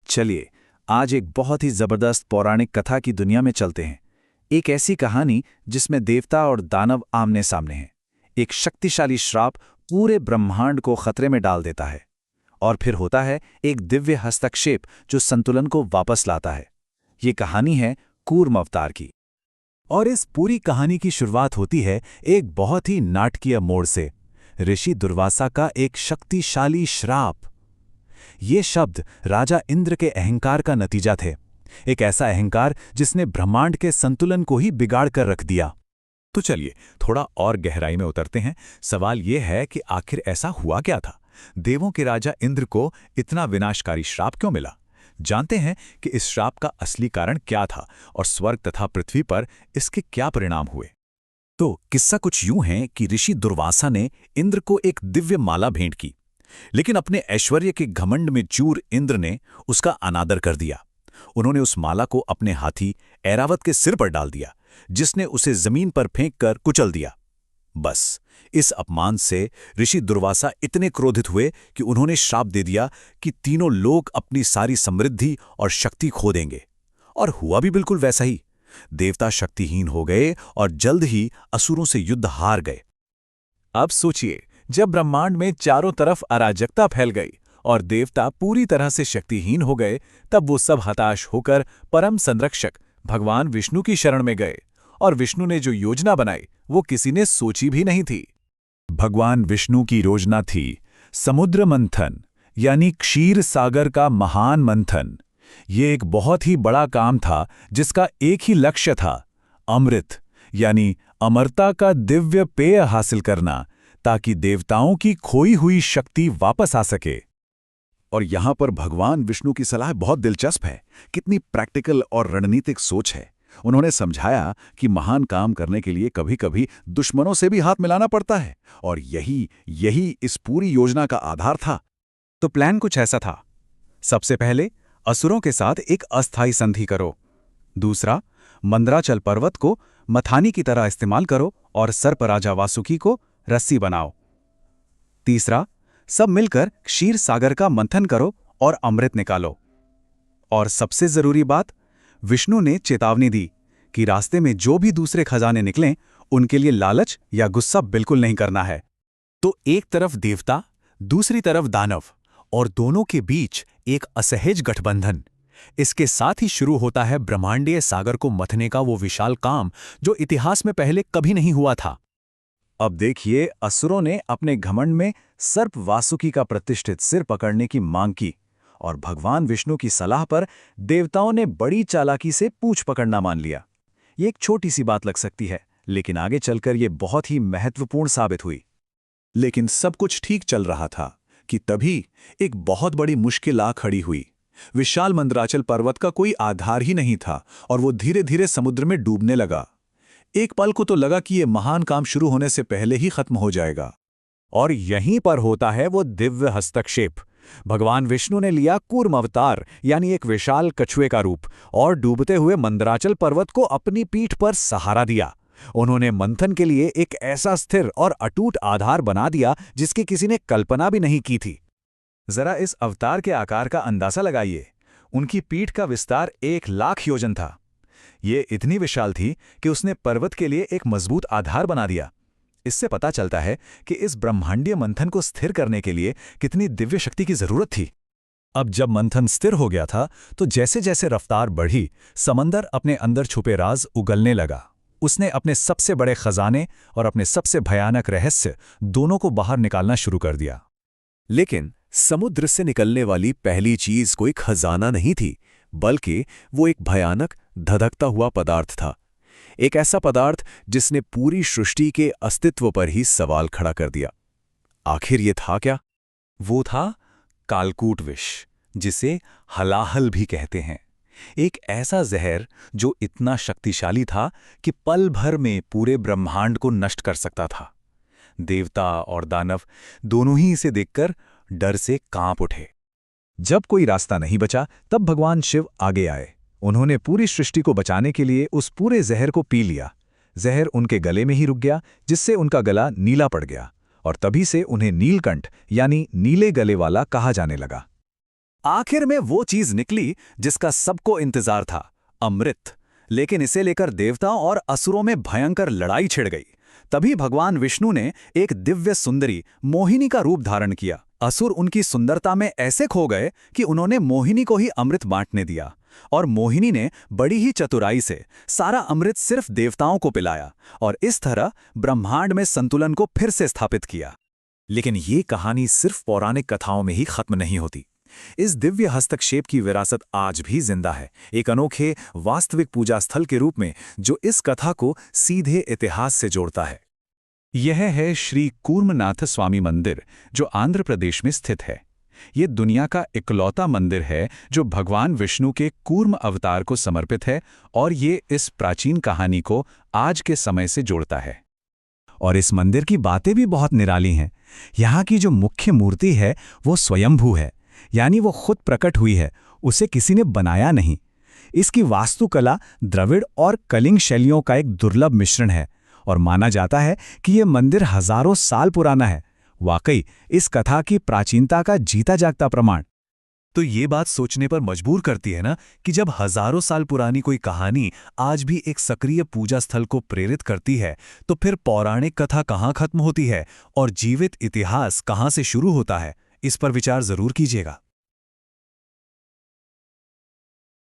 चलिए, आज एक बहुत ही जबरदस्त पौराणिक कथा की दुनिया में चलते हैं। एक ऐसी कहानी जिसमें देवता और दानव आमने सामने हैं। एक शक्तिशाली श्राप पूरे ब्रह्मांड को खतरे में डाल देता है। और फिर होता है एक दिव्य हस्तक्षेप जो संतुलन को वापस लाता है। ये कहानी है कूर्म अवतार की। और इस पूरी कहानी की शुरुआत होती है एक बहुत ही नाटकीय मोड़ से, ऋषि दुर्वासा का एक शक्तिशाली श्राप। ये शब्द राजा इंद्र के अहंकार का नतीजा थे, एक ऐसा अहंकार जिसने ब्रह्मांड के संतुलन को ही बिगाड़ कर रख दिया। तो चलिए थोड़ा और गहराई में उतरते हैं। सवाल यह है कि आखिर ऐसा हुआ क्या था? देवों के राजा इंद्र को इतना विनाशकारी श्राप क्यों मिला? जानते हैं कि इस श्राप का असली कारण क्या था और स्वर्ग तथा पृथ्वी पर इसके क्या परिणाम हुए। तो किस्सा कुछ यूं है कि ऋषि दुर्वासा ने इंद्र को एक दिव्य माला भेंट की, लेकिन अपने ऐश्वर्य के घमंड में चूर इंद्र ने उसका अनादर कर दिया। उन्होंने उस माला को अपने हाथी ऐरावत के सिर पर डाल दिया, जिसने उसे जमीन पर फेंककर कुचल दिया। बस इस अपमान से ऋषि दुर्वासा इतने क्रोधित हुए कि उन्होंने श्राप दे दिया कि तीनों लोग अपनी सारी समृद्धि और शक्ति खो देंगे। और हुआ भी बिल्कुल वैसा ही। देवता शक्तिहीन हो गए और जल्द ही असुरों से युद्ध हार गए। अब सोचिए, जब ब्रह्मांड में चारों तरफ अराजकता फैल गई और देवता पूरी तरह से शक्तिहीन हो गए, तब वो सब हताश होकर परम संरक्षक भगवान विष्णु की शरण में गए। और विष्णु ने जो योजना बनाई वो किसी ने सोची भी नहीं थी। भगवान विष्णु की योजना थी समुद्र मंथन, यानी क्षीर सागर का महान मंथन। ये एक बहुत ही बड़ा काम था जिसका एक ही लक्ष्य था, अमृत यानी अमरता का दिव्य पेय हासिल करना, ताकि देवताओं की खोई हुई शक्ति वापस आ सके। और यहां पर भगवान विष्णु की सलाह बहुत दिलचस्प है। कितनी प्रैक्टिकल और रणनीतिक सोच है। उन्होंने समझाया कि महान काम करने के लिए कभी-कभी दुश्मनों से भी हाथ मिलाना पड़ता है, और यही इस पूरी योजना का आधार था। तो प्लान कुछ ऐसा था। सबसे पहले असुरों के साथ एक अस्थायी संधि करो। दूसरा, मंदराचल पर्वत को मथानी की तरह इस्तेमाल करो और सर्पराजा वासुकी को रस्सी बनाओ। तीसरा, सब मिलकर क्षीर सागर का मंथन करो और अमृत निकालो। और सबसे जरूरी बात, विष्णु ने चेतावनी दी कि रास्ते में जो भी दूसरे खजाने निकलें, उनके लिए लालच या गुस्सा बिल्कुल नहीं करना है। तो एक तरफ देवता, दूसरी तरफ दानव, और दोनों के बीच एक असहज गठबंधन। इसके साथ ही शुरू होता है ब्रह्मांडीय सागर को मथने का वो विशाल काम जो इतिहास में पहले कभी नहीं हुआ था। अब देखिए, असुरों ने अपने घमंड में सर्प वासुकी का प्रतिष्ठित सिर पकड़ने की मांग की, और भगवान विष्णु की सलाह पर देवताओं ने बड़ी चालाकी से पूंछ पकड़ना मान लिया। ये एक छोटी सी बात लग सकती है, लेकिन आगे चलकर ये बहुत ही महत्वपूर्ण साबित हुई। लेकिन सब कुछ ठीक चल रहा था कि तभी एक बहुत बड़ी मुश्किल आ खड़ी हुई। विशाल मंदराचल पर्वत का कोई आधार ही नहीं था और वो धीरे धीरे समुद्र में डूबने लगा। एक पल को तो लगा कि ये महान काम शुरू होने से पहले ही खत्म हो जाएगा। और यहीं पर होता है वो दिव्य हस्तक्षेप। भगवान विष्णु ने लिया कूर्म अवतार, यानी एक विशाल कछुए का रूप, और डूबते हुए मंदराचल पर्वत को अपनी पीठ पर सहारा दिया। उन्होंने मंथन के लिए एक ऐसा स्थिर और अटूट आधार बना दिया जिसकी किसी ने कल्पना भी नहीं की थी। जरा इस अवतार के आकार का अंदाजा लगाइए। उनकी पीठ का विस्तार 1,00,000 योजन था। ये इतनी विशाल थी कि उसने पर्वत के लिए एक मजबूत आधार बना दिया। इससे पता चलता है कि इस ब्रह्मांडीय मंथन को स्थिर करने के लिए कितनी दिव्य शक्ति की जरूरत थी। अब जब मंथन स्थिर हो गया था, तो जैसे जैसे रफ्तार बढ़ी, समंदर अपने अंदर छुपे राज उगलने लगा। उसने अपने सबसे बड़े खजाने और अपने सबसे भयानक रहस्य दोनों को बाहर निकालना शुरू कर दिया। लेकिन समुद्र से निकलने वाली पहली चीज कोई खजाना नहीं थी, बल्कि वो एक भयानक धधकता हुआ पदार्थ था। एक ऐसा पदार्थ जिसने पूरी सृष्टि के अस्तित्व पर ही सवाल खड़ा कर दिया। आखिर ये था क्या? वो था कालकूट विष, जिसे हलाहल भी कहते हैं। एक ऐसा जहर जो इतना शक्तिशाली था कि पल भर में पूरे ब्रह्मांड को नष्ट कर सकता था। देवता और दानव दोनों ही इसे देखकर डर से कांप उठे। जब कोई रास्ता नहीं बचा, तब भगवान शिव आगे आए। उन्होंने पूरी सृष्टि को बचाने के लिए उस पूरे जहर को पी लिया। जहर उनके गले में ही रुक गया, जिससे उनका गला नीला पड़ गया, और तभी से उन्हें नीलकंठ यानी नीले गले वाला कहा जाने लगा। आखिर में वो चीज निकली जिसका सबको इंतजार था, अमृत। लेकिन इसे लेकर देवताओं और असुरों में भयंकर लड़ाई छिड़ गई। तभी भगवान विष्णु ने एक दिव्य सुंदरी मोहिनी का रूप धारण किया। असुर उनकी सुंदरता में ऐसे खो गए कि उन्होंने मोहिनी को ही अमृत बांटने दिया, और मोहिनी ने बड़ी ही चतुराई से सारा अमृत सिर्फ देवताओं को पिलाया, और इस तरह ब्रह्मांड में संतुलन को फिर से स्थापित किया। लेकिन ये कहानी सिर्फ पौराणिक कथाओं में ही खत्म नहीं होती। इस दिव्य हस्तक्षेप की विरासत आज भी जिंदा है, एक अनोखे वास्तविक पूजा स्थल के रूप में, जो इस कथा को सीधे इतिहास से जोड़ता है। यह है श्री कूर्मनाथ स्वामी मंदिर, जो आंध्र प्रदेश में स्थित है। ये दुनिया का इकलौता मंदिर है जो भगवान विष्णु के कूर्म अवतार को समर्पित है, और ये इस प्राचीन कहानी को आज के समय से जोड़ता है। और इस मंदिर की बातें भी बहुत निराली हैं। यहाँ की जो मुख्य मूर्ति है वो स्वयंभू है, यानी वो खुद प्रकट हुई है, उसे किसी ने बनाया नहीं। इसकी वास्तुकला द्रविड़ और कलिंग शैलियों का एक दुर्लभ मिश्रण है, और माना जाता है कि ये मंदिर हजारों साल पुराना है। वाकई इस कथा की प्राचीनता का जीता जागता प्रमाण। तो ये बात सोचने पर मजबूर करती है ना, कि जब हजारों साल पुरानी कोई कहानी आज भी एक सक्रिय पूजा स्थल को प्रेरित करती है, तो फिर पौराणिक कथा कहाँ खत्म होती है और जीवित इतिहास कहाँ से शुरू होता है? इस पर विचार जरूर कीजिएगा।